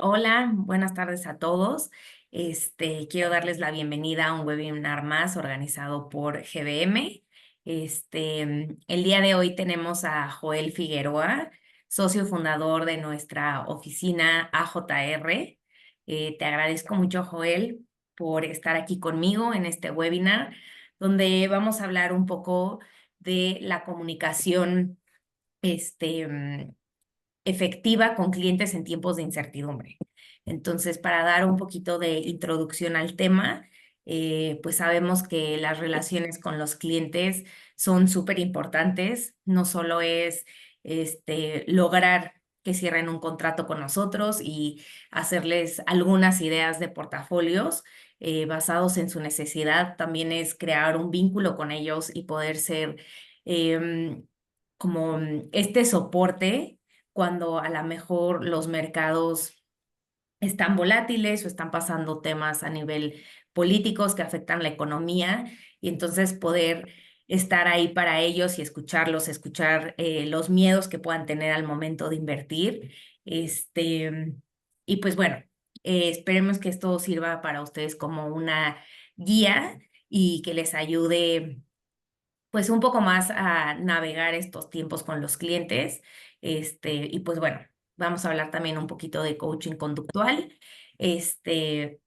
Hola, buenas tardes a todos. Quiero darles la bienvenida a un webinar más organizado por GBM. El día de hoy tenemos a Joel Figueroa, socio fundador de nuestra oficina AJR. Te agradezco mucho, Joel, por estar aquí conmigo en este webinar, donde vamos a hablar un poco de la comunicación, este, mm, efectiva con clientes en tiempos de incertidumbre. Entonces, para dar un poquito de introducción al tema, pues sabemos que las relaciones con los clientes son súper importantes. No solo es lograr que cierren un contrato con nosotros y hacerles algunas ideas de portafolios basados en su necesidad, también es crear un vínculo con ellos y poder ser como este soporte cuando a lo mejor los mercados están volátiles o están pasando temas a nivel políticos que afectan la economía y entonces poder estar ahí para ellos y escucharlos, escuchar los miedos que puedan tener al momento de invertir. Este, y pues bueno, esperemos que esto sirva para ustedes como una guía y que les ayude pues un poco más a navegar estos tiempos con los clientes. Y pues bueno, vamos a hablar también un poquito de coaching conductual. Este,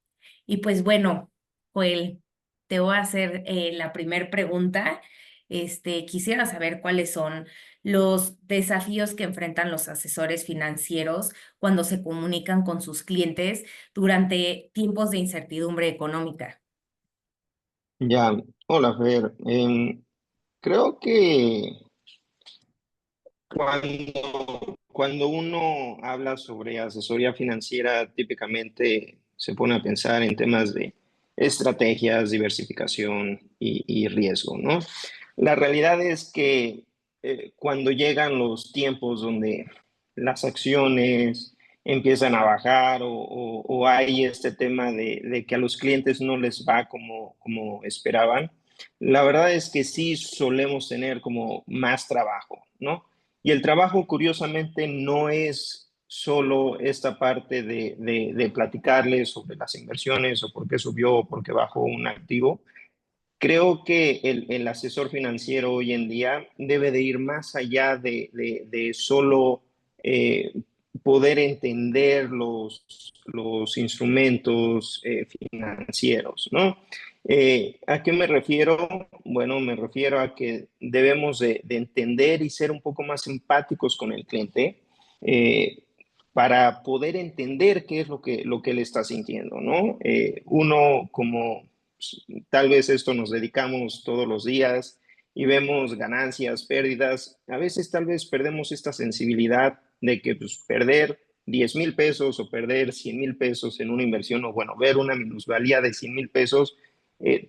y pues bueno, Joel, te voy a hacer la primera pregunta. Quisiera saber cuáles son los desafíos que enfrentan los asesores financieros cuando se comunican con sus clientes durante tiempos de incertidumbre económica. Ya, hola Fer. Creo que cuando uno habla sobre asesoría financiera, típicamente se pone a pensar en temas de estrategias, diversificación y riesgo, ¿no? La realidad es que cuando llegan los tiempos donde las acciones empiezan a bajar o hay este tema de que a los clientes no les va como esperaban, la verdad es que sí solemos tener como más trabajo, ¿no? Y el trabajo, curiosamente, no es solo esta parte de platicarles sobre las inversiones o por qué subió o por qué bajó un activo. Creo que el asesor financiero hoy en día debe de ir más allá de solo eh, poder entender los instrumentos financieros, ¿no? ¿A qué me refiero? Bueno, me refiero a que debemos de entender y ser un poco más empáticos con el cliente para poder entender qué es lo que él está sintiendo, ¿no? Uno como tal vez esto nos dedicamos todos los días y vemos ganancias, pérdidas. A veces tal vez perdemos esta sensibilidad de que pues, perder 10,000 pesos o perder 100,000 pesos en una inversión o bueno, ver una minusvalía de 100,000 pesos,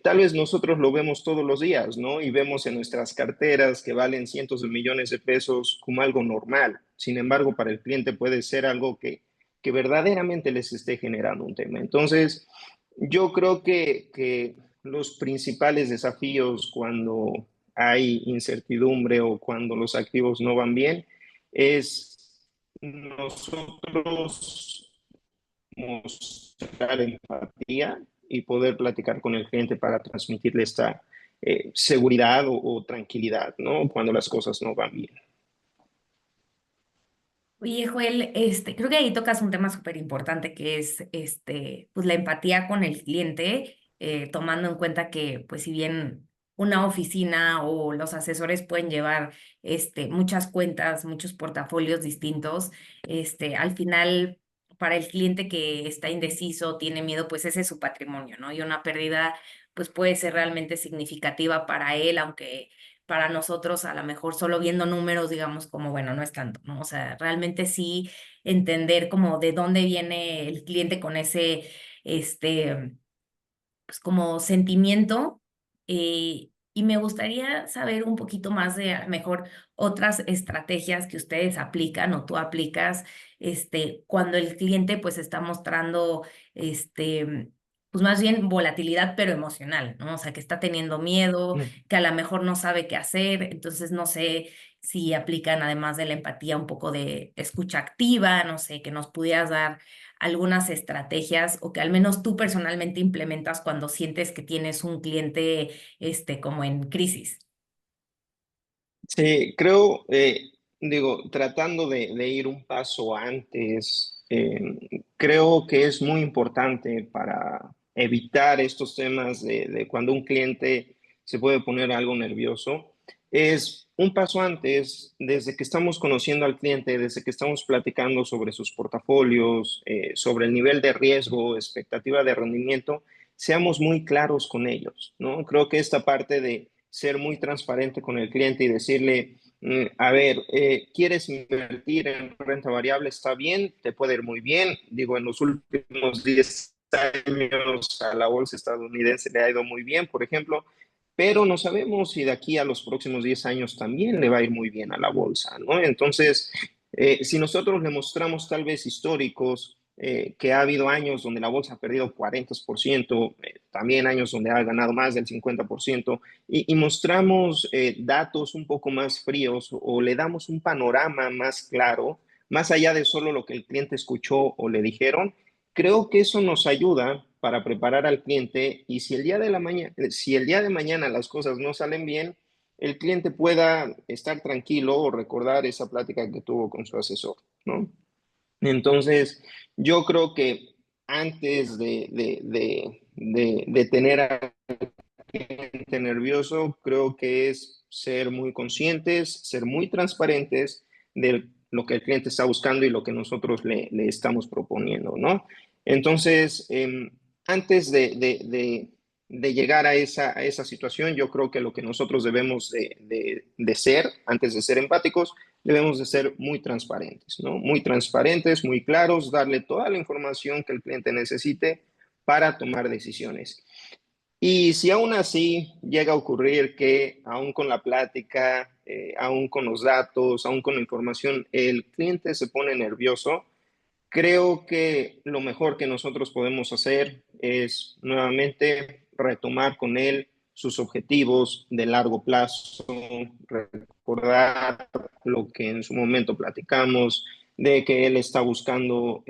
tal vez nosotros lo vemos todos los días, ¿no? Y vemos en nuestras carteras que valen cientos de millones de pesos como algo normal. Sin embargo, para el cliente puede ser algo que verdaderamente les esté generando un tema. Entonces, yo creo que los principales desafíos cuando hay incertidumbre o cuando los activos no van bien es nosotros mostrar empatía y poder platicar con el cliente para transmitirle esta seguridad o tranquilidad, ¿no? Cuando las cosas no van bien. Oye, Joel, creo que ahí tocas un tema súper importante que es pues la empatía con el cliente, tomando en cuenta que, pues, si bien una oficina o los asesores pueden llevar muchas cuentas, muchos portafolios distintos, al final, para el cliente que está indeciso, tiene miedo, pues ese es su patrimonio, ¿no? Y una pérdida, pues puede ser realmente significativa para él, aunque para nosotros a lo mejor solo viendo números, digamos como, bueno, no es tanto, ¿no? O sea, realmente sí entender como de dónde viene el cliente con ese, pues como sentimiento. Y me gustaría saber un poquito más de a lo mejor otras estrategias que ustedes aplican o tú aplicas, cuando el cliente pues está mostrando, pues más bien volatilidad, pero emocional, ¿no? O sea, que está teniendo miedo, que a lo mejor no sabe qué hacer, entonces no sé si aplican además de la empatía un poco de escucha activa, no sé, que nos pudieras dar algunas estrategias o que al menos tú personalmente implementas cuando sientes que tienes un cliente como en crisis? Sí, creo, digo, tratando de ir un paso antes, creo que es muy importante para evitar estos temas de cuando un cliente se puede poner algo nervioso, es un paso antes, desde que estamos conociendo al cliente, desde que estamos platicando sobre sus portafolios, sobre el nivel de riesgo, expectativa de rendimiento, seamos muy claros con ellos, ¿no? Creo que esta parte de ser muy transparente con el cliente y decirle, a ver, ¿quieres invertir en renta variable? Está bien, te puede ir muy bien. Digo, en los últimos 10 años a la bolsa estadounidense le ha ido muy bien, por ejemplo, pero no sabemos si de aquí a los próximos 10 años también le va a ir muy bien a la bolsa, ¿no? Entonces, si nosotros le mostramos tal vez históricos, que ha habido años donde la bolsa ha perdido 40%, también años donde ha ganado más del 50%, y mostramos datos un poco más fríos o le damos un panorama más claro, más allá de solo lo que el cliente escuchó o le dijeron, creo que eso nos ayuda para preparar al cliente y si el día de la mañana, si el día de mañana las cosas no salen bien, el cliente pueda estar tranquilo o recordar esa plática que tuvo con su asesor, ¿no? Entonces, yo creo que antes de tener a gente nervioso, creo que es ser muy conscientes, ser muy transparentes de lo que el cliente está buscando y lo que nosotros le estamos proponiendo, ¿no? Entonces, antes de llegar a esa situación, yo creo que lo que nosotros debemos de ser, antes de ser empáticos, debemos de ser muy transparentes, ¿no? Muy transparentes, muy claros, darle toda la información que el cliente necesite para tomar decisiones. Y si aún así llega a ocurrir que aún con la plática, aún con los datos, aún con la información, el cliente se pone nervioso, creo que lo mejor que nosotros podemos hacer es nuevamente retomar con él sus objetivos de largo plazo, recordar lo que en su momento platicamos, de que él está buscando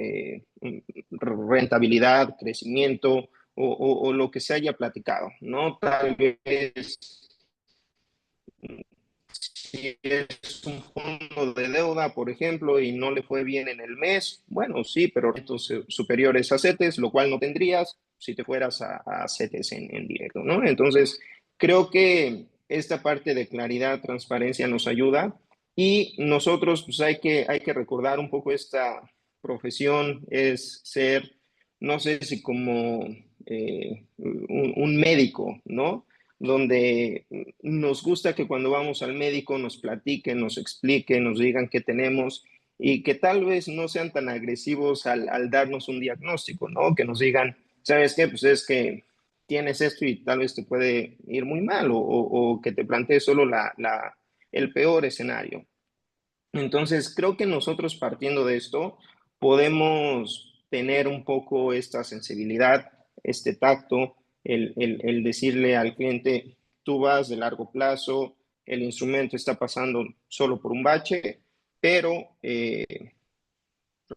rentabilidad, crecimiento o lo que se haya platicado, ¿no? Tal vez si es un fondo de deuda, por ejemplo, y no le fue bien en el mes, bueno, sí, pero retos superiores a CETES, lo cual no tendrías si te fueras a CETES en directo, ¿no? Entonces, creo que esta parte de claridad, transparencia nos ayuda y nosotros pues hay que recordar un poco esta profesión, es ser, no sé si como un médico, ¿no? Donde nos gusta que cuando vamos al médico nos platiquen, nos expliquen, nos digan qué tenemos y que tal vez no sean tan agresivos al darnos un diagnóstico, ¿no? Que nos digan, ¿sabes qué? Pues es que tienes esto y tal vez te puede ir muy mal o que te plantee solo el peor escenario. Entonces, creo que nosotros partiendo de esto podemos tener un poco esta sensibilidad, este tacto, el decirle al cliente, tú vas de largo plazo, el instrumento está pasando solo por un bache, pero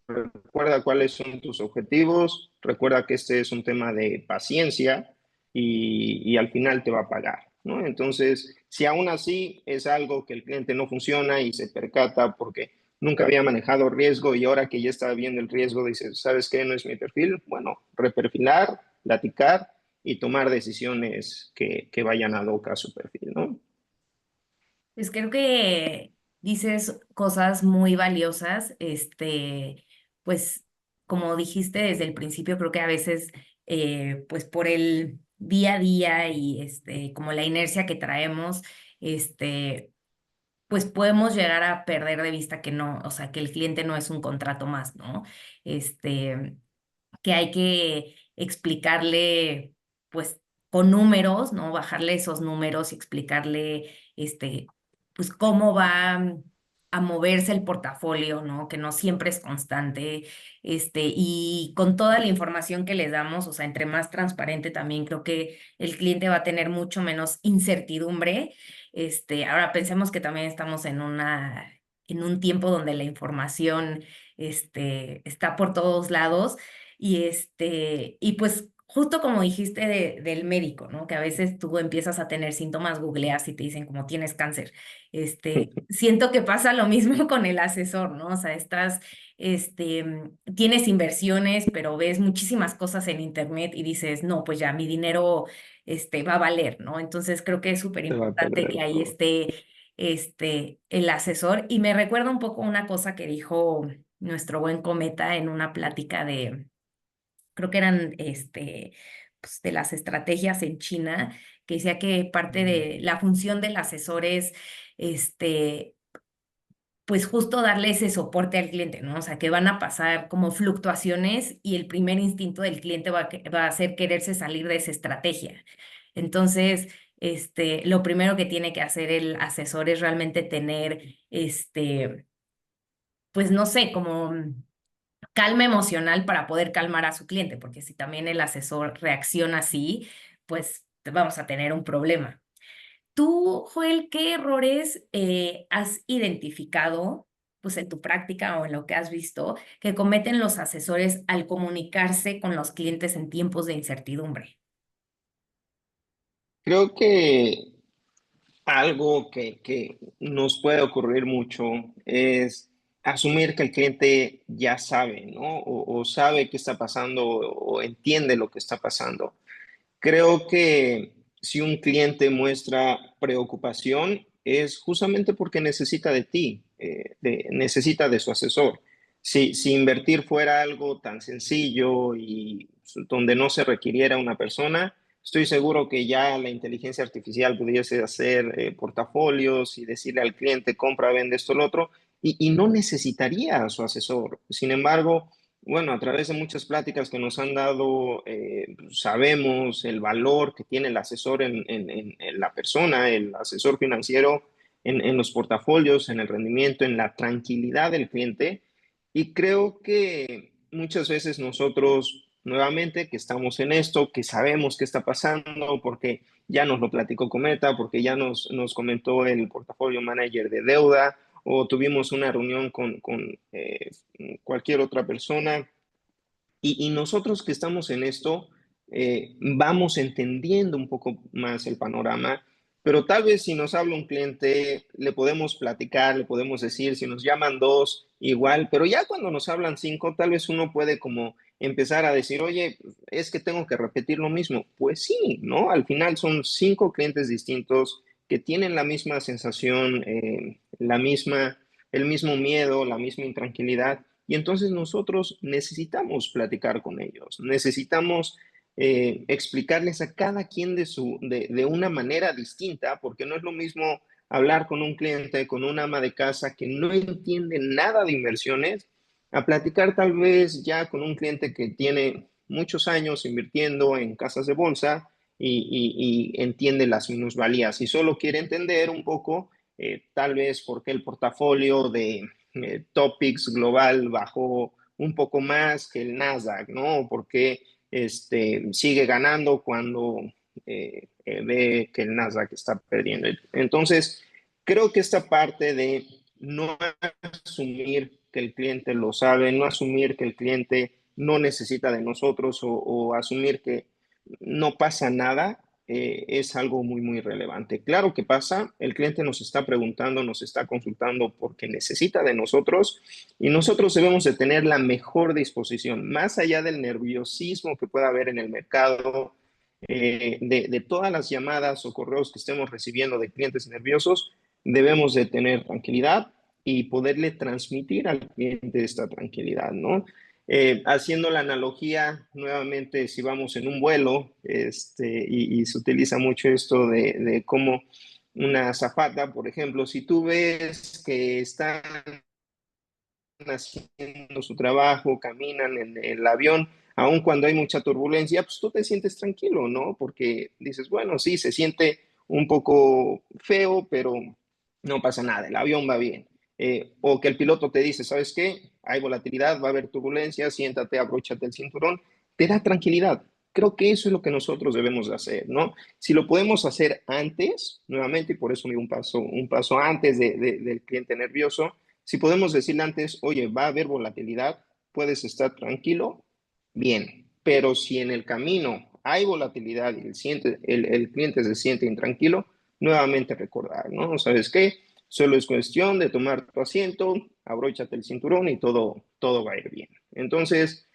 recuerda cuáles son tus objetivos, recuerda que este es un tema de paciencia y al final te va a pagar, ¿no? Entonces, si aún así es algo que el cliente no funciona y se percata porque nunca había manejado riesgo y ahora que ya está viendo el riesgo dice, ¿sabes qué? No es mi perfil. Bueno, reperfilar, platicar y tomar decisiones que vayan ad hoc a su perfil, ¿no? Pues creo que dices cosas muy valiosas, pues como dijiste desde el principio, creo que a veces, pues por el día a día y como la inercia que traemos, pues podemos llegar a perder de vista que no, o sea, que el cliente no es un contrato más, ¿no? Este, que hay que explicarle, pues, con números, ¿no? Bajarle esos números y explicarle, pues, cómo va a moverse el portafolio, ¿no? Que no siempre es constante, y con toda la información que les damos, o sea, entre más transparente también creo que el cliente va a tener mucho menos incertidumbre. Ahora pensemos que también estamos en un tiempo donde la información está por todos lados. Y pues justo como dijiste del médico, ¿no? Que a veces tú empiezas a tener síntomas, googleas y te dicen como tienes cáncer. Siento que pasa lo mismo con el asesor, ¿no? O sea, tienes inversiones, pero ves muchísimas cosas en internet y dices, no, pues ya mi dinero, va a valer, ¿no? Entonces creo que es súper Se va a importante que perder ahí todo. esté, el asesor. Y me recuerda un poco una cosa que dijo nuestro buen Cometa en una plática creo que eran, pues, de las estrategias en China, que decía que parte de la función del asesor es, este, pues justo darle ese soporte al cliente, ¿no? O sea, que van a pasar como fluctuaciones y el primer instinto del cliente va a ser quererse salir de esa estrategia. Entonces, lo primero que tiene que hacer el asesor es realmente tener, pues no sé, como calma emocional para poder calmar a su cliente, porque si también el asesor reacciona así, pues vamos a tener un problema. Tú, Joel, ¿qué errores has identificado, pues en tu práctica o en lo que has visto, que cometen los asesores al comunicarse con los clientes en tiempos de incertidumbre? Creo que algo que nos puede ocurrir mucho es asumir que el cliente ya sabe, ¿no? O sabe qué está pasando o entiende lo que está pasando. Creo que si un cliente muestra preocupación es justamente porque necesita de ti, necesita de su asesor. Si invertir fuera algo tan sencillo y donde no se requiriera una persona, estoy seguro que ya la inteligencia artificial pudiese hacer portafolios y decirle al cliente, compra, vende esto, lo otro, y no necesitaría a su asesor. Sin embargo, bueno, a través de muchas pláticas que nos han dado, sabemos el valor que tiene el asesor en la persona, el asesor financiero, en los portafolios, en el rendimiento, en la tranquilidad del cliente. Y creo que muchas veces nosotros, nuevamente, que estamos en esto, que sabemos qué está pasando, porque ya nos lo platicó Cometa, porque ya nos comentó el portafolio manager de deuda, o tuvimos una reunión con cualquier otra persona. Y nosotros que estamos en esto, vamos entendiendo un poco más el panorama, pero tal vez si nos habla un cliente, le podemos platicar, le podemos decir, si nos llaman dos, igual, pero ya cuando nos hablan cinco, tal vez uno puede como empezar a decir, oye, es que tengo que repetir lo mismo. Pues sí, ¿no? Al final son cinco clientes distintos que tienen la misma sensación, el mismo miedo, la misma intranquilidad. Y entonces nosotros necesitamos platicar con ellos, necesitamos explicarles a cada quien de una manera distinta, porque no es lo mismo hablar con un cliente, con una ama de casa que no entiende nada de inversiones, a platicar tal vez ya con un cliente que tiene muchos años invirtiendo en casas de bolsa y entiende las minusvalías y solo quiere entender un poco, tal vez por qué el portafolio de Topics global bajó un poco más que el Nasdaq, ¿no? Porque sigue ganando cuando ve que el Nasdaq está perdiendo. Entonces, creo que esta parte de no asumir que el cliente lo sabe, no asumir que el cliente no necesita de nosotros o asumir que no pasa nada, es algo muy, muy relevante. Claro que pasa, el cliente nos está preguntando, nos está consultando porque necesita de nosotros y nosotros debemos de tener la mejor disposición, más allá del nerviosismo que pueda haber en el mercado, de todas las llamadas o correos que estemos recibiendo de clientes nerviosos, debemos de tener tranquilidad y poderle transmitir al cliente esta tranquilidad, ¿no? Haciendo la analogía, nuevamente, si vamos en un vuelo, y se utiliza mucho esto de cómo una azafata, por ejemplo, si tú ves que están haciendo su trabajo, caminan en el avión, aun cuando hay mucha turbulencia, pues tú te sientes tranquilo, ¿no? Porque dices, bueno, sí, se siente un poco feo, pero no pasa nada, el avión va bien. O que el piloto te dice, ¿sabes qué? Hay volatilidad, va a haber turbulencia, siéntate, abróchate el cinturón, te da tranquilidad. Creo que eso es lo que nosotros debemos de hacer, ¿no? Si lo podemos hacer antes, nuevamente, y por eso un paso antes del cliente nervioso, Si podemos decirle antes, oye, va a haber volatilidad, puedes estar tranquilo, bien. Pero si en el camino hay volatilidad y el cliente se siente intranquilo, nuevamente recordar, ¿no? ¿Sabes qué? Solo es cuestión de tomar tu asiento, abróchate el cinturón y todo va a ir bien. Entonces,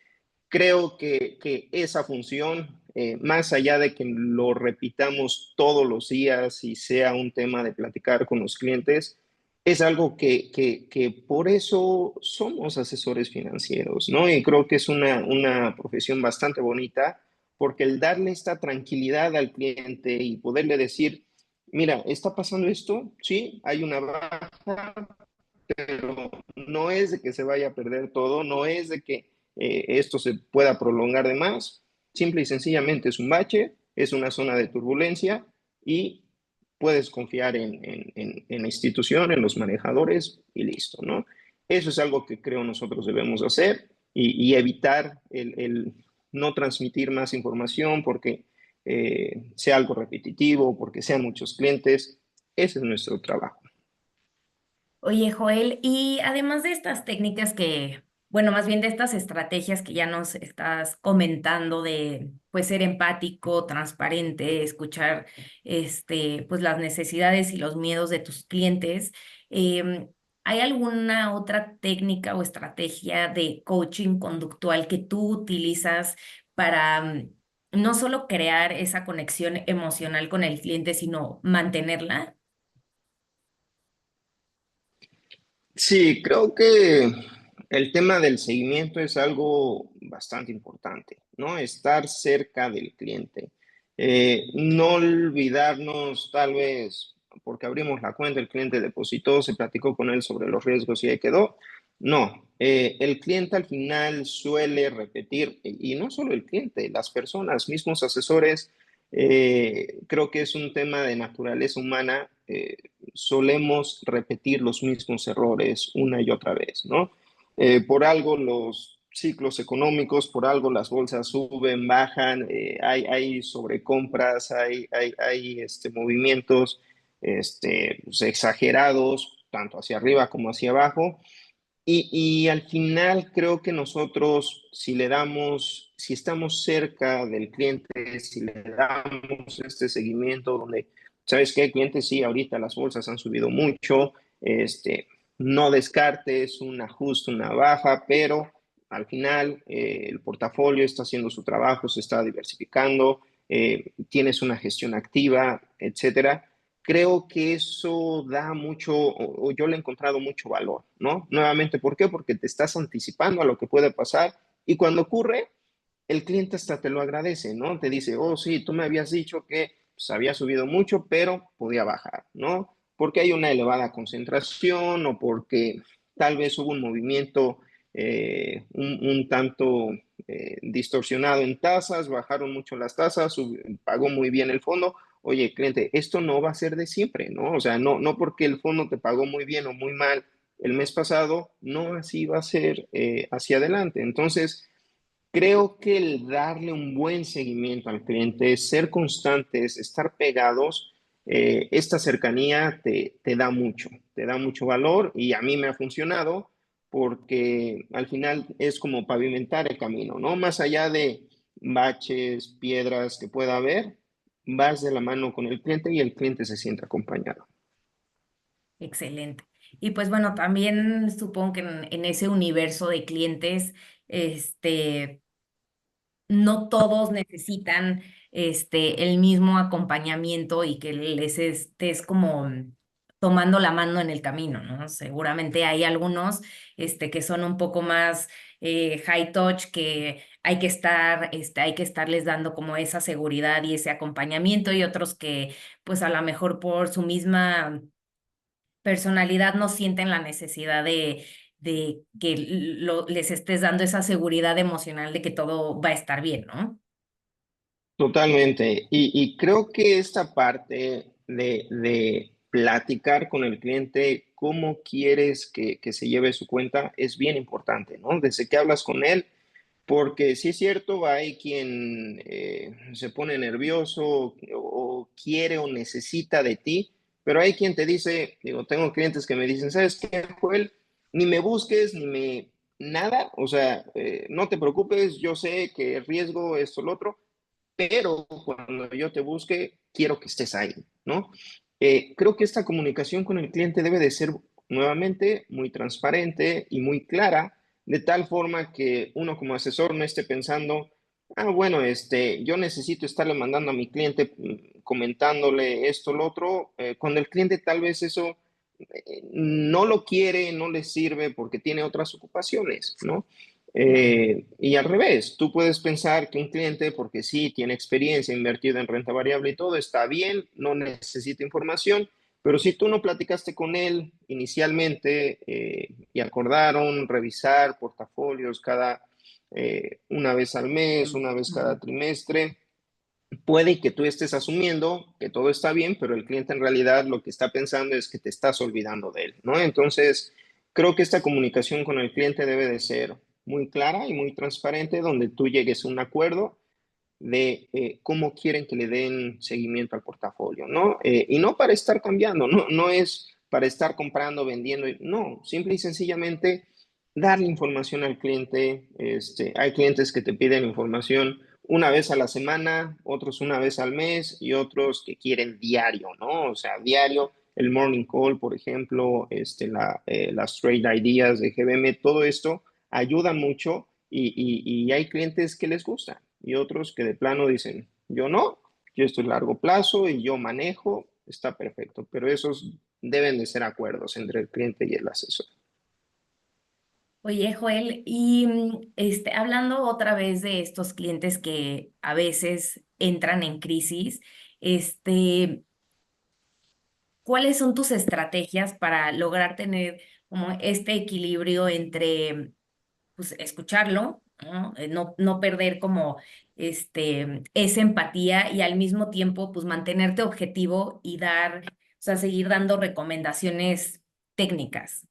creo que esa función, más allá de que lo repitamos todos los días y sea un tema de platicar con los clientes, es algo que por eso somos asesores financieros, ¿no? Y creo que es una profesión bastante bonita porque el darle esta tranquilidad al cliente y poderle decir, mira, está pasando esto, sí, hay una baja, pero no es de que se vaya a perder todo, no es de que esto se pueda prolongar de más, simple y sencillamente es un bache, es una zona de turbulencia y puedes confiar en la institución, en los manejadores y listo, ¿no? Eso es algo que creo nosotros debemos hacer y evitar el no transmitir más información porque sea algo repetitivo, porque sean muchos clientes. Ese es nuestro trabajo. Oye, Joel, y además de estas técnicas que, bueno, más bien de estas estrategias que ya nos estás comentando de, pues, ser empático, transparente, escuchar, pues, las necesidades y los miedos de tus clientes, em, ¿hay alguna otra técnica o estrategia de coaching conductual que tú utilizas para, no solo crear esa conexión emocional con el cliente, sino mantenerla? Sí, creo que el tema del seguimiento es algo bastante importante, ¿no? Estar cerca del cliente. No olvidarnos, tal vez, porque abrimos la cuenta, el cliente depositó, se platicó con él sobre los riesgos y ahí quedó. No, el cliente al final suele repetir, y no solo el cliente, las personas, mismos asesores, creo que es un tema de naturaleza humana. Solemos repetir los mismos errores una y otra vez, ¿no? Por algo los ciclos económicos, por algo las bolsas suben, bajan, hay sobrecompras, hay movimientos pues, exagerados, tanto hacia arriba como hacia abajo. Y al final creo que nosotros, si estamos cerca del cliente, si le damos este seguimiento donde, ¿sabes qué? Cliente, sí, ahorita las bolsas han subido mucho, no descartes un ajuste, una baja, pero al final el portafolio está haciendo su trabajo, se está diversificando, tienes una gestión activa, etcétera. Creo que eso da mucho, o yo le he encontrado mucho valor, ¿no? Nuevamente, ¿por qué? Porque te estás anticipando a lo que puede pasar y cuando ocurre, el cliente hasta te lo agradece, ¿no? Te dice, oh, sí, tú me habías dicho que pues, había subido mucho, pero podía bajar, ¿no? Porque hay una elevada concentración o porque tal vez hubo un movimiento un tanto distorsionado en tasas, bajaron mucho las tasas, pagó muy bien el fondo. Oye, cliente, esto no va a ser de siempre, ¿no? O sea, no porque el fondo te pagó muy bien o muy mal el mes pasado, no así va a ser hacia adelante. Entonces, creo que el darle un buen seguimiento al cliente, ser constantes, estar pegados, esta cercanía te da mucho valor y a mí me ha funcionado porque al final es como pavimentar el camino, ¿no? Más allá de baches, piedras que pueda haber, vas de la mano con el cliente y el cliente se siente acompañado. Excelente. Y pues bueno, también supongo que en ese universo de clientes, este, no todos necesitan el mismo acompañamiento y que les estés como tomando la mano en el camino, ¿no? Seguramente hay algunos que son un poco más high touch, que hay que estar, hay que estarles dando como esa seguridad y ese acompañamiento, y otros que pues a lo mejor por su misma personalidad no sienten la necesidad de que les estés dando esa seguridad emocional de que todo va a estar bien, ¿no? Totalmente. Y creo que esta parte de platicar con el cliente cómo quieres que se lleve su cuenta es bien importante, ¿no? Desde que hablas con él, porque sí es cierto, hay quien se pone nervioso o quiere o necesita de ti, pero hay quien te dice, digo, tengo clientes que me dicen, ¿sabes qué, Joel? ni me busques, ni me nada, o sea, no te preocupes, yo sé que el riesgo, esto, lo otro, pero cuando yo te busque, quiero que estés ahí, ¿no? Creo que esta comunicación con el cliente debe de ser nuevamente muy transparente y muy clara, de tal forma que uno como asesor no esté pensando, ah, bueno, yo necesito estarle mandando a mi cliente comentándole esto, lo otro, cuando el cliente tal vez eso no lo quiere, no le sirve porque tiene otras ocupaciones, ¿no? Y al revés, tú puedes pensar que un cliente, porque sí tiene experiencia invertida en renta variable y todo, está bien, no necesita información, pero si tú no platicaste con él inicialmente y acordaron revisar portafolios cada una vez al mes, una vez cada trimestre, puede que tú estés asumiendo que todo está bien, pero el cliente en realidad lo que está pensando es que te estás olvidando de él, ¿no? Entonces, creo que esta comunicación con el cliente debe de ser muy clara y muy transparente, donde tú llegues a un acuerdo de cómo quieren que le den seguimiento al portafolio, ¿no? Y no para estar cambiando, no es para estar comprando, vendiendo, no, simple y sencillamente darle información al cliente. Hay clientes que te piden información una vez a la semana, otros una vez al mes y otros que quieren diario, ¿no? O sea, diario, el morning call, por ejemplo, las trade ideas de GBM, todo esto ayuda mucho y hay clientes que les gusta y otros que de plano dicen, yo no, yo estoy a largo plazo y yo manejo, está perfecto, pero esos deben de ser acuerdos entre el cliente y el asesor. Oye, Joel, y hablando otra vez de estos clientes que a veces entran en crisis, este, ¿cuáles son tus estrategias para lograr tener como este equilibrio entre, pues, escucharlo, ¿no? No perder como esa empatía y al mismo tiempo, pues, mantenerte objetivo y dar, o sea, seguir dando recomendaciones técnicas?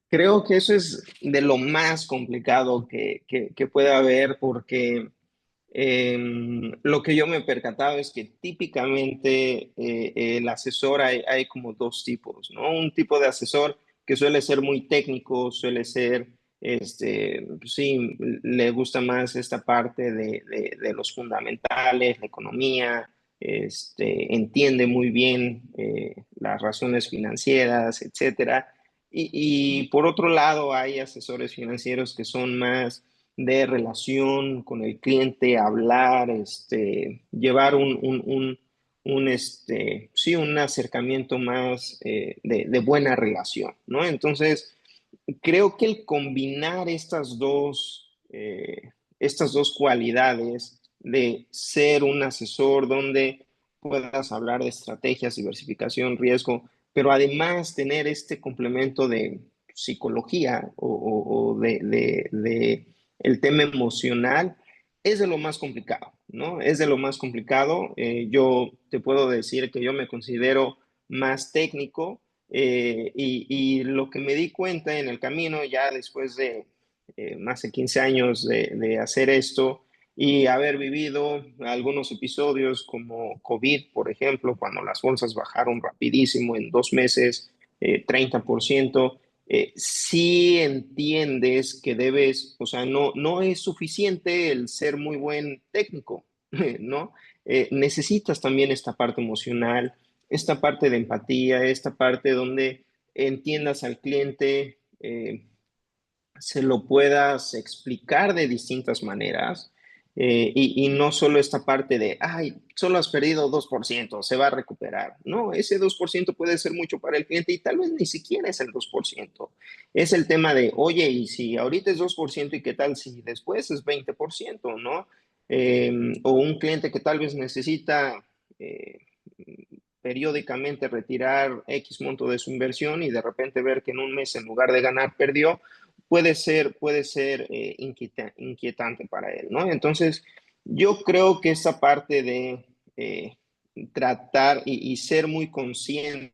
Creo que eso es de lo más complicado que puede haber porque lo que yo me he percatado es que típicamente el asesor hay como dos tipos, ¿no? Un tipo de asesor que suele ser muy técnico, suele ser, pues sí, le gusta más esta parte de los fundamentales, la economía, entiende muy bien las razones financieras, etcétera. Y por otro lado, hay asesores financieros que son más de relación con el cliente, hablar, llevar sí, un acercamiento más de buena relación, ¿no? Entonces, creo que el combinar estas dos cualidades de ser un asesor donde puedas hablar de estrategias, diversificación, riesgo, pero además tener este complemento de psicología o de el tema emocional, es de lo más complicado, ¿no? Es de lo más complicado. Yo te puedo decir que yo me considero más técnico, y lo que me di cuenta en el camino, ya después de más de 15 años de hacer esto y haber vivido algunos episodios como COVID, por ejemplo, cuando las bolsas bajaron rapidísimo en 2 meses, 30%, sí entiendes que debes, o sea, no es suficiente el ser muy buen técnico, ¿no? Necesitas también esta parte emocional, esta parte de empatía, esta parte donde entiendas al cliente, se lo puedas explicar de distintas maneras, y no solo esta parte de, ay, solo has perdido 2%, se va a recuperar. No, ese 2% puede ser mucho para el cliente y tal vez ni siquiera es el 2%. Es el tema de, oye, y si ahorita es 2% y qué tal si después es 20%, ¿no? O un cliente que tal vez necesita eh, periódicamente retirar X monto de su inversión y de repente ver que en un mes en lugar de ganar perdió, puede ser inquietante para él, ¿no? Entonces, yo creo que esa parte de tratar y ser muy conscientes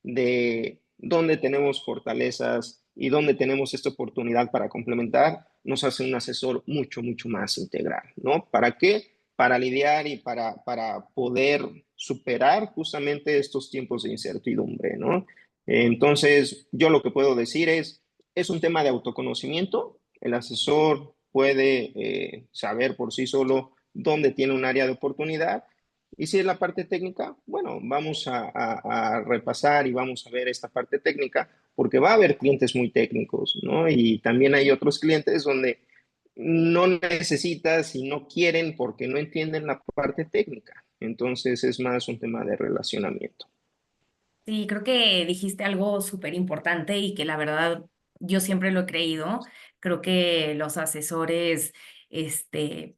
de dónde tenemos fortalezas y dónde tenemos esta oportunidad para complementar, nos hace un asesor mucho, mucho más integral, ¿no? ¿Para qué? Para lidiar y para poder superar justamente estos tiempos de incertidumbre, ¿no? Entonces, yo lo que puedo decir es un tema de autoconocimiento. El asesor puede saber por sí solo dónde tiene un área de oportunidad. Y si es la parte técnica, bueno, vamos a repasar y vamos a ver esta parte técnica, porque va a haber clientes muy técnicos, ¿no? Y también hay otros clientes donde no necesitas y no quieren porque no entienden la parte técnica. Entonces es más un tema de relacionamiento. Sí, creo que dijiste algo súper importante y que la verdad yo siempre lo he creído. Creo que los asesores,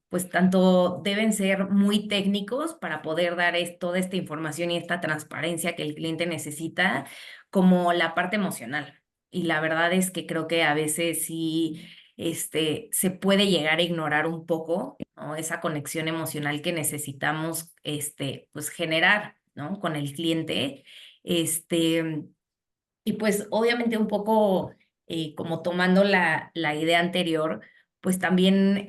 pues tanto deben ser muy técnicos para poder dar toda esta información y esta transparencia que el cliente necesita, como la parte emocional. Y la verdad es que creo que a veces sí, se puede llegar a ignorar un poco, ¿no? Esa conexión emocional que necesitamos, pues generar, ¿no? Con el cliente. Este, y pues obviamente un poco como tomando la idea anterior, pues también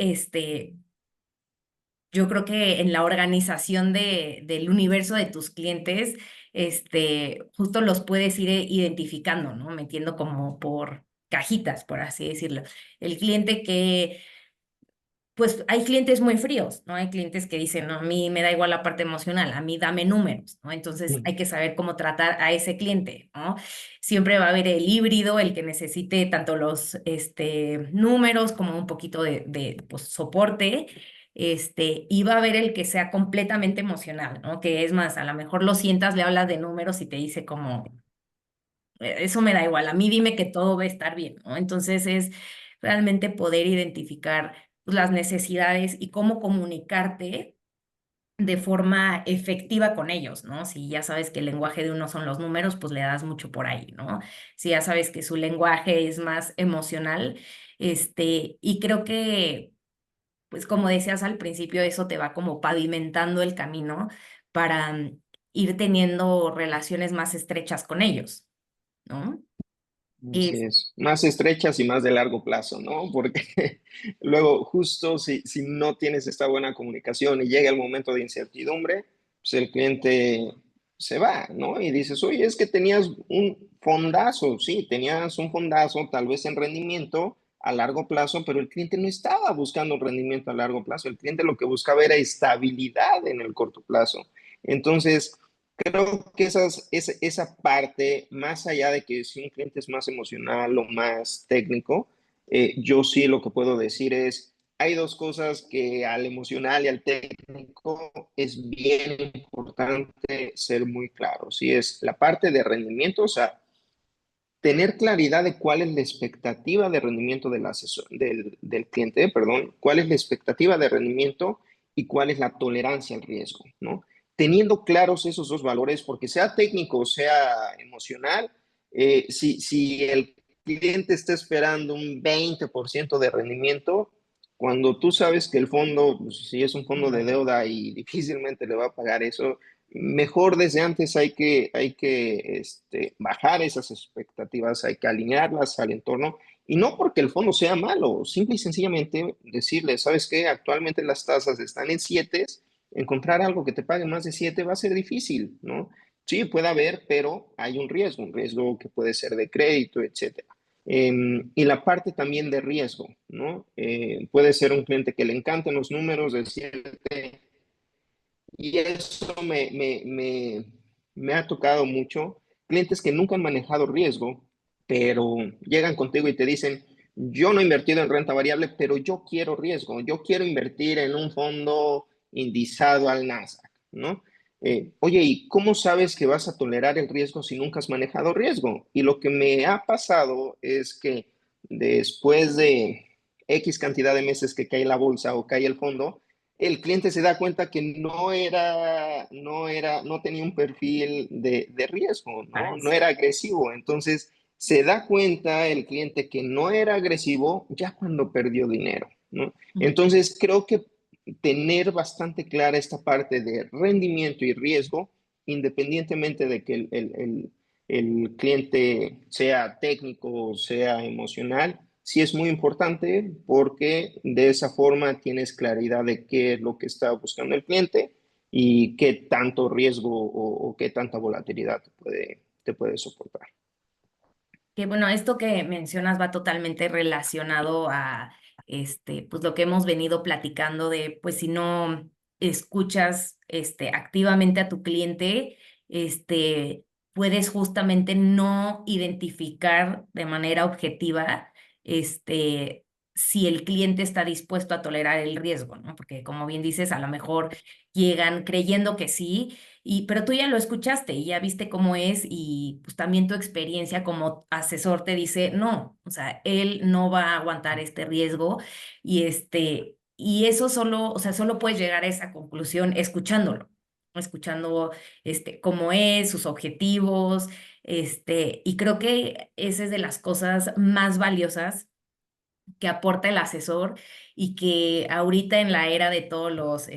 yo creo que en la organización del universo de tus clientes, justo los puedes ir identificando, ¿no? Metiendo como por cajitas, por así decirlo. El cliente que pues hay clientes muy fríos, ¿no? Hay clientes que dicen, no, a mí me da igual la parte emocional, a mí dame números, ¿no? Entonces hay que saber cómo tratar a ese cliente, ¿no? Siempre va a haber el híbrido, el que necesite tanto los números como un poquito de pues, soporte, y va a haber el que sea completamente emocional, ¿no? Que es más, a lo mejor lo sientas, le hablas de números y te dice como, eso me da igual, a mí dime que todo va a estar bien, ¿no? Entonces es realmente poder identificar pues, las necesidades y cómo comunicarte de forma efectiva con ellos, ¿no? Si ya sabes que el lenguaje de uno son los números, pues le das mucho por ahí, ¿no? Si ya sabes que su lenguaje es más emocional, y creo que, pues como decías al principio, eso te va como pavimentando el camino para ir teniendo relaciones más estrechas con ellos, ¿no? Así es, más estrechas y más de largo plazo, ¿no? Porque luego justo si no tienes esta buena comunicación y llega el momento de incertidumbre, pues el cliente se va, ¿no? Y dices, oye, es que tenías un fondazo, sí, tenías un fondazo tal vez en rendimiento a largo plazo, pero el cliente no estaba buscando un rendimiento a largo plazo, el cliente lo que buscaba era estabilidad en el corto plazo. Entonces, creo que esa parte, más allá de que si un cliente es más emocional o más técnico, yo sí lo que puedo decir es, hay dos cosas que al emocional y al técnico es bien importante ser muy claro. Sí, es la parte de rendimiento, o sea, tener claridad de cuál es la expectativa de rendimiento del asesor, del cliente, perdón, cuál es la expectativa de rendimiento y cuál es la tolerancia al riesgo, ¿no? Teniendo claros esos dos valores, porque sea técnico o sea emocional, si el cliente está esperando un 20% de rendimiento, cuando tú sabes que el fondo, pues, si es un fondo de deuda y difícilmente le va a pagar eso, mejor desde antes hay que bajar esas expectativas, hay que alinearlas al entorno y no porque el fondo sea malo, simple y sencillamente decirle, ¿sabes qué? Actualmente las tasas están en 7, encontrar algo que te pague más de 7 va a ser difícil, ¿no? Sí, puede haber, pero hay un riesgo que puede ser de crédito, etcétera. Y la parte también de riesgo, ¿no? Puede ser un cliente que le encanten los números, decirte, y eso me ha tocado mucho. Clientes que nunca han manejado riesgo, pero llegan contigo y te dicen, yo no he invertido en renta variable, pero yo quiero riesgo, yo quiero invertir en un fondo indizado al Nasdaq, ¿no? Oye, ¿y cómo sabes que vas a tolerar el riesgo si nunca has manejado riesgo? Y lo que me ha pasado es que después de X cantidad de meses que cae la bolsa o cae el fondo, el cliente se da cuenta que no tenía un perfil de riesgo, ¿no? No era agresivo. Entonces, se da cuenta el cliente que no era agresivo ya cuando perdió dinero, ¿no? Entonces, creo que tener bastante clara esta parte de rendimiento y riesgo, independientemente de que el cliente sea técnico o sea emocional, sí es muy importante porque de esa forma tienes claridad de qué es lo que está buscando el cliente y qué tanto riesgo o qué tanta volatilidad te puede soportar. Que bueno, esto que mencionas va totalmente relacionado a pues lo que hemos venido platicando de, pues si no escuchas activamente a tu cliente, puedes justamente no identificar de manera objetiva si el cliente está dispuesto a tolerar el riesgo, ¿no? Porque como bien dices, a lo mejor llegan creyendo que sí pero tú ya lo escuchaste y ya viste cómo es y pues también tu experiencia como asesor te dice, no, o sea, él no va a aguantar este riesgo y eso solo, o sea, solo puedes llegar a esa conclusión escuchando cómo es, sus objetivos, y creo que esa es de las cosas más valiosas que aporta el asesor y que ahorita en la era de todos los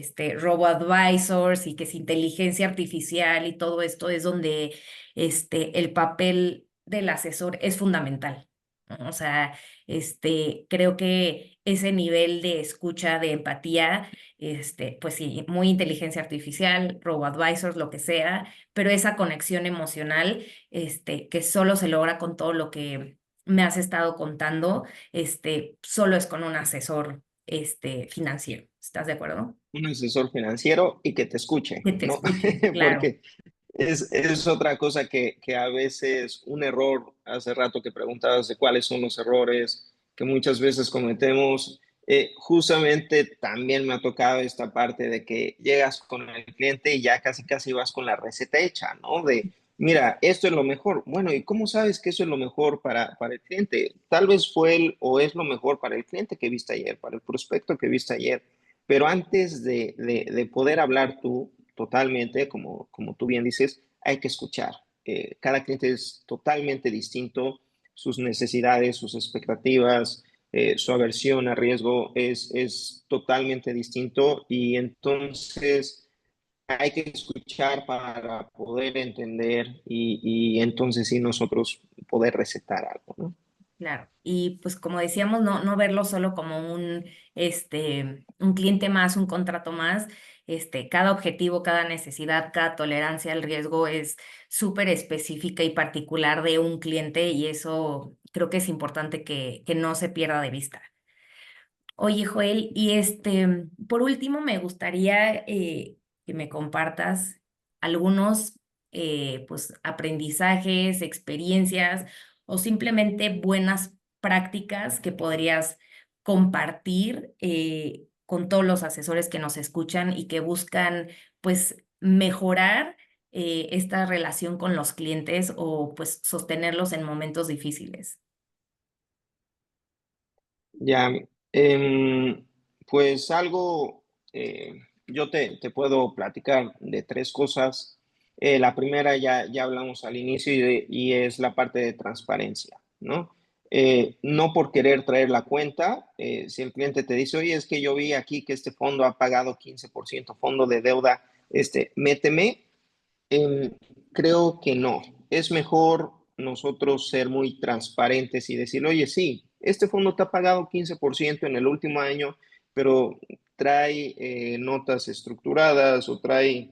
robo-advisors y que es inteligencia artificial y todo esto es donde el papel del asesor es fundamental, ¿no? O sea, creo que ese nivel de escucha, de empatía, pues sí, muy inteligencia artificial, robo-advisors, lo que sea, pero esa conexión emocional, que solo se logra con todo lo que me has estado contando solo es con un asesor, financiero. ¿Estás de acuerdo? Un asesor financiero y que te escuche, Que te ¿no? escuche, claro. Porque es otra cosa que a veces un error, hace rato que preguntabas de cuáles son los errores que muchas veces cometemos, justamente también me ha tocado esta parte de que llegas con el cliente y ya casi casi vas con la receta hecha, ¿no? De, mira, esto es lo mejor. Bueno, ¿y cómo sabes que eso es lo mejor para el cliente? Tal vez fue el, o es lo mejor para el cliente que viste ayer, para el prospecto que viste ayer. Pero antes de poder hablar tú totalmente, como tú bien dices, hay que escuchar. Cada cliente es totalmente distinto, sus necesidades, sus expectativas, su aversión a riesgo es totalmente distinto y entonces hay que escuchar para poder entender y entonces sí nosotros poder recetar algo, ¿no? Claro, y pues como decíamos, no verlo solo como un cliente más, un contrato más, cada objetivo, cada necesidad, cada tolerancia al riesgo es súper específica y particular de un cliente y eso creo que es importante que no se pierda de vista. Oye, Joel, y por último, me gustaría que me compartas algunos pues, aprendizajes, experiencias o simplemente buenas prácticas que podrías compartir con todos los asesores que nos escuchan y que buscan pues mejorar esta relación con los clientes o pues sostenerlos en momentos difíciles. Ya, em, pues algo, yo te puedo platicar de tres cosas. La primera ya hablamos al inicio y es la parte de transparencia, ¿no? No por querer traer la cuenta, si el cliente te dice, oye, es que yo vi aquí que este fondo ha pagado 15% fondo de deuda, méteme, Em, creo que no. Es mejor nosotros ser muy transparentes y decir, oye, sí, este fondo te ha pagado 15% en el último año, pero trae notas estructuradas o trae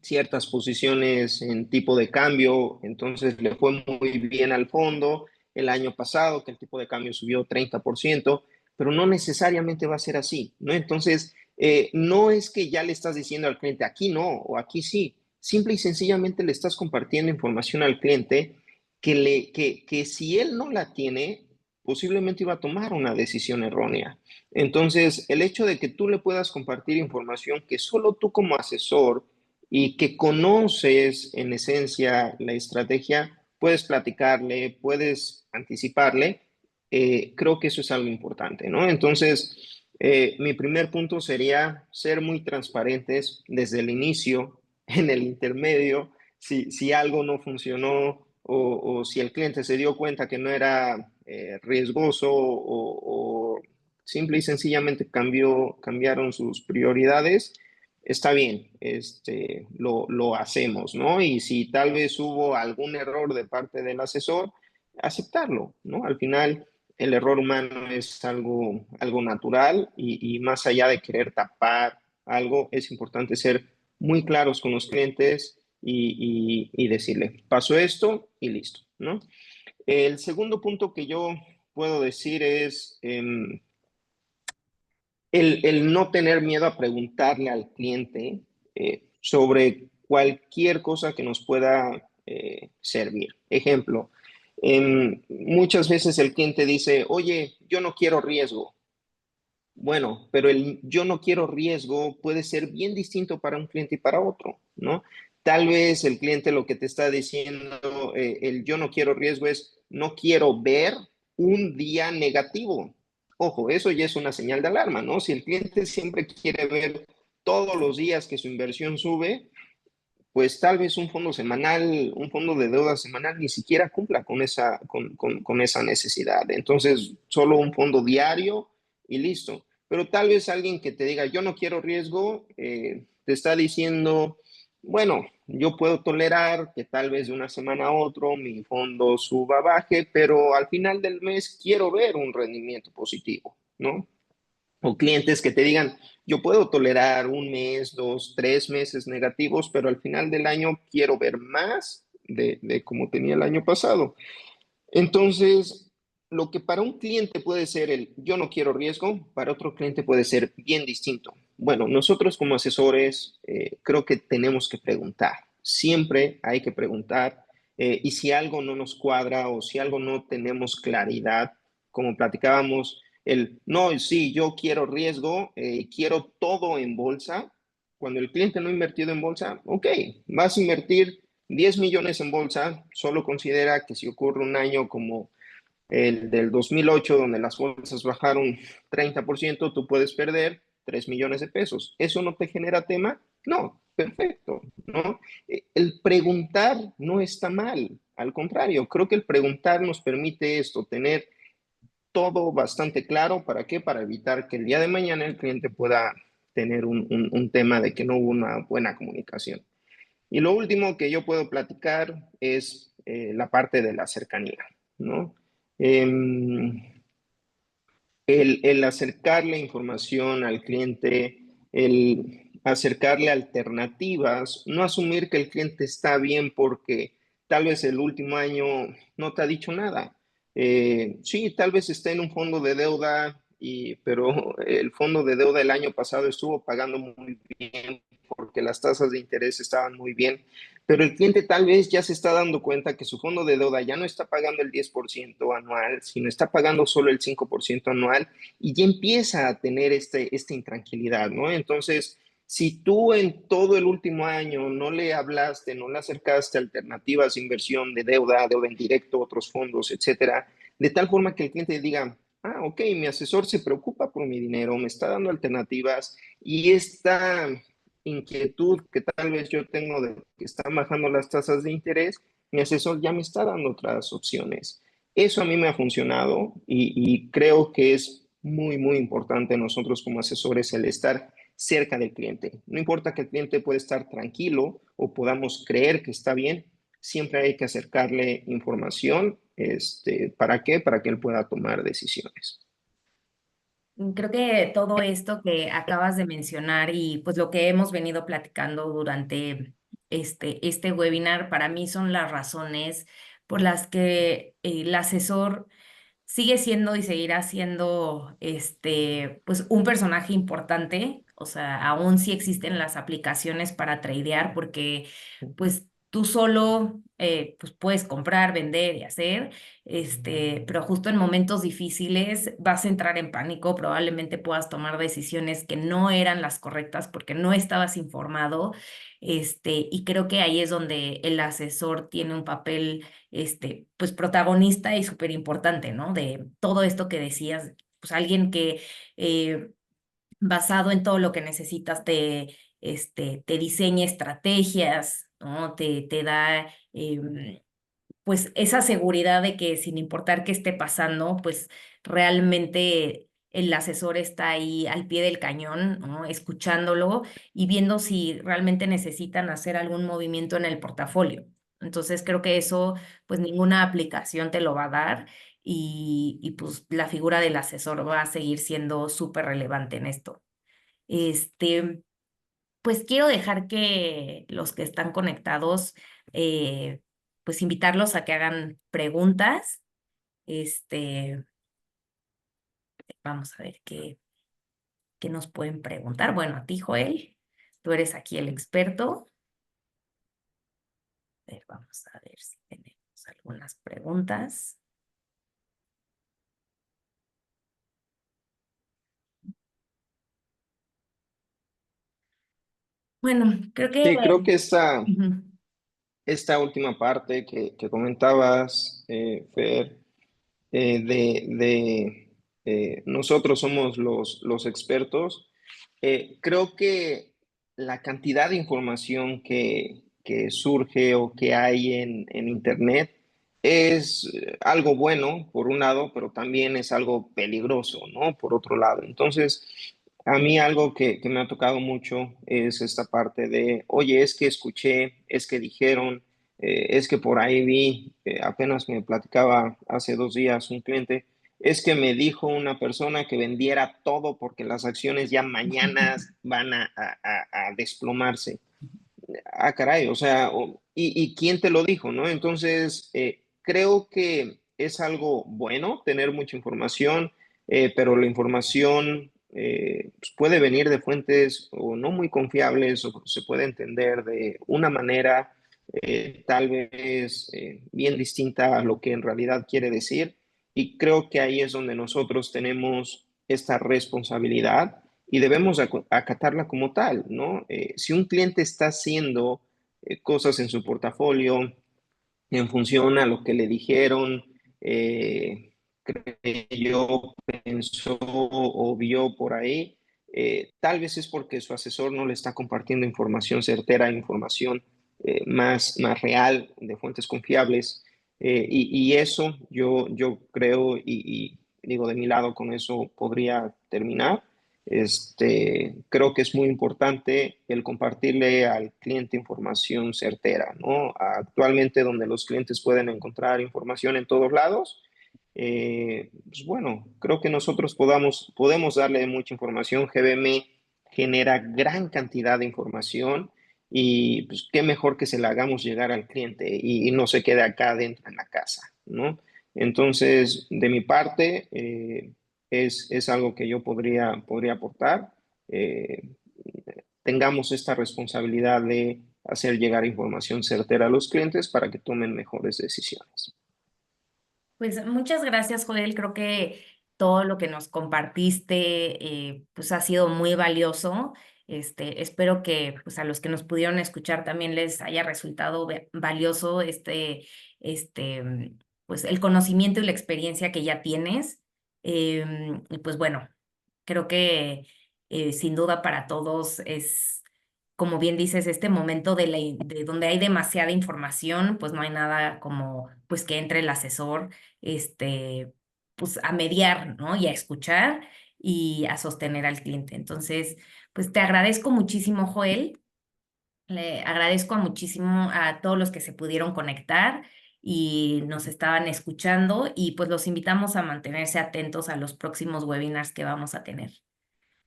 ciertas posiciones en tipo de cambio, entonces le fue muy bien al fondo el año pasado, que el tipo de cambio subió 30%, pero no necesariamente va a ser así, ¿no? Entonces, no es que ya le estás diciendo al cliente, aquí no o aquí sí, simple y sencillamente le estás compartiendo información al cliente que si él no la tiene, posiblemente iba a tomar una decisión errónea. Entonces, el hecho de que tú le puedas compartir información que solo tú como asesor y que conoces en esencia la estrategia, puedes platicarle, puedes anticiparle, creo que eso es algo importante, ¿no? Entonces, mi primer punto sería ser muy transparentes desde el inicio, en el intermedio, si algo no funcionó o si el cliente se dio cuenta que no era riesgoso o simple y sencillamente cambiaron sus prioridades, está bien, lo hacemos, ¿no? Y si tal vez hubo algún error de parte del asesor, aceptarlo, ¿no? Al final, el error humano es algo natural y más allá de querer tapar algo, es importante ser muy claros con los clientes y decirle, pasó esto y listo, ¿no? El segundo punto que yo puedo decir es el no tener miedo a preguntarle al cliente sobre cualquier cosa que nos pueda servir. Ejemplo, muchas veces el cliente dice, oye, yo no quiero riesgo. Bueno, pero el yo no quiero riesgo puede ser bien distinto para un cliente y para otro, ¿no? Tal vez el cliente lo que te está diciendo, el yo no quiero riesgo es no quiero ver un día negativo. Ojo, eso ya es una señal de alarma, ¿no? Si el cliente siempre quiere ver todos los días que su inversión sube, pues tal vez un fondo semanal, un fondo de deuda semanal ni siquiera cumpla con esa necesidad. Entonces, solo un fondo diario y listo. Pero tal vez alguien que te diga, yo no quiero riesgo, te está diciendo, bueno, yo puedo tolerar que tal vez de una semana a otro mi fondo suba, baje, pero al final del mes quiero ver un rendimiento positivo, ¿no? O clientes que te digan, yo puedo tolerar un mes, dos, 3 meses negativos, pero al final del año quiero ver más de como tenía el año pasado. Entonces, lo que para un cliente puede ser el yo no quiero riesgo, para otro cliente puede ser bien distinto. Bueno, nosotros como asesores creo que tenemos que preguntar. Siempre hay que preguntar. Y si algo no nos cuadra o si algo no tenemos claridad, como platicábamos, el no, sí, yo quiero riesgo, quiero todo en bolsa. Cuando el cliente no ha invertido en bolsa, ok, vas a invertir 10 millones en bolsa, solo considera que si ocurre un año como el del 2008, donde las bolsas bajaron 30%, tú puedes perder 3 millones de pesos. ¿Eso no te genera tema? No, perfecto, ¿no? El preguntar no está mal, al contrario, creo que el preguntar nos permite esto, tener todo bastante claro. ¿Para qué? Para evitar que el día de mañana el cliente pueda tener un tema de que no hubo una buena comunicación. Y lo último que yo puedo platicar es la parte de la cercanía, ¿no? Eh, el acercarle información al cliente, el acercarle alternativas, no asumir que el cliente está bien porque tal vez el último año no te ha dicho nada. Sí, tal vez está en un fondo de deuda, pero el fondo de deuda el año pasado estuvo pagando muy bien porque las tasas de interés estaban muy bien, pero el cliente tal vez ya se está dando cuenta que su fondo de deuda ya no está pagando el 10% anual, sino está pagando solo el 5% anual y ya empieza a tener esta intranquilidad, ¿no? Entonces, si tú en todo el último año no le hablaste, no le acercaste alternativas de inversión de deuda, deuda en directo, otros fondos, etcétera, de tal forma que el cliente diga, ah, ok, mi asesor se preocupa por mi dinero, me está dando alternativas y esta inquietud que tal vez yo tengo de que están bajando las tasas de interés, mi asesor ya me está dando otras opciones. Eso a mí me ha funcionado y creo que es muy, muy importante nosotros como asesores el estar cerca del cliente. No importa que el cliente pueda estar tranquilo o podamos creer que está bien, siempre hay que acercarle información. ¿Para qué? Para que él pueda tomar decisiones. Creo que todo esto que acabas de mencionar y pues lo que hemos venido platicando durante este webinar para mí son las razones por las que el asesor sigue siendo y seguirá siendo pues un personaje importante. O sea, aún sí existen las aplicaciones para tradear porque pues tú solo pues puedes comprar, vender y hacer, pero justo en momentos difíciles vas a entrar en pánico, probablemente puedas tomar decisiones que no eran las correctas porque no estabas informado, y creo que ahí es donde el asesor tiene un papel pues protagonista y súper importante, ¿no? De todo esto que decías, pues alguien que basado en todo lo que necesitas te diseña estrategias, ¿no? Te da pues esa seguridad de que sin importar qué esté pasando, pues realmente el asesor está ahí al pie del cañón, ¿no? Escuchándolo y viendo si realmente necesitan hacer algún movimiento en el portafolio. Entonces creo que eso, pues ninguna aplicación te lo va a dar y pues la figura del asesor va a seguir siendo súper relevante en esto. Este, pues quiero dejar que los que están conectados, eh, pues invitarlos a que hagan preguntas. Este, Vamos a ver qué nos pueden preguntar. Bueno, a ti, Joel, tú eres aquí el experto. A ver, vamos a ver si tenemos algunas preguntas. Bueno, creo que... Sí, creo que Ujú. esta última parte que comentabas, Fer, nosotros somos los expertos. Creo que la cantidad de información que surge o que hay en Internet es algo bueno, por un lado, pero también es algo peligroso, ¿no? Por otro lado. Entonces, a mí algo que me ha tocado mucho es esta parte de, oye, es que escuché, es que dijeron, es que por ahí vi, apenas me platicaba hace 2 días un cliente, es que me dijo una persona que vendiera todo porque las acciones ya mañana van a desplomarse. Ah, caray, o sea, ¿y quién te lo dijo, no? Entonces, creo que es algo bueno tener mucha información, pero la información pues puede venir de fuentes o no muy confiables o se puede entender de una manera tal vez bien distinta a lo que en realidad quiere decir. Y creo que ahí es donde nosotros tenemos esta responsabilidad y debemos acatarla como tal, ¿no? Si un cliente está haciendo cosas en su portafolio en función a lo que le dijeron, creyó, pensó o vio por ahí, tal vez es porque su asesor no le está compartiendo información certera, información más real, de fuentes confiables. Y eso yo creo y digo de mi lado con eso podría terminar. Creo que es muy importante el compartirle al cliente información certera, ¿no? Actualmente donde los clientes pueden encontrar información en todos lados, pues bueno, creo que nosotros podemos darle mucha información. GBM genera gran cantidad de información y pues qué mejor que se la hagamos llegar al cliente y no se quede acá dentro en la casa, ¿no? Entonces, de mi parte, es algo que yo podría aportar. Eh, Tengamos esta responsabilidad de hacer llegar información certera a los clientes para que tomen mejores decisiones. Pues muchas gracias, Joel. Creo que todo lo que nos compartiste pues ha sido muy valioso. Espero que pues a los que nos pudieron escuchar también les haya resultado valioso pues el conocimiento y la experiencia que ya tienes. Y pues bueno, creo que sin duda para todos es, como bien dices, este momento de donde hay demasiada información, pues no hay nada como pues que entre el asesor, pues a mediar, ¿no? Y a escuchar y a sostener al cliente. Entonces, pues te agradezco muchísimo, Joel. Le agradezco muchísimo a todos los que se pudieron conectar y nos estaban escuchando y pues los invitamos a mantenerse atentos a los próximos webinars que vamos a tener.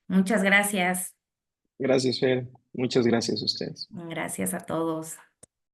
Muchas gracias. Gracias, Fer. Muchas gracias a ustedes. Gracias a todos.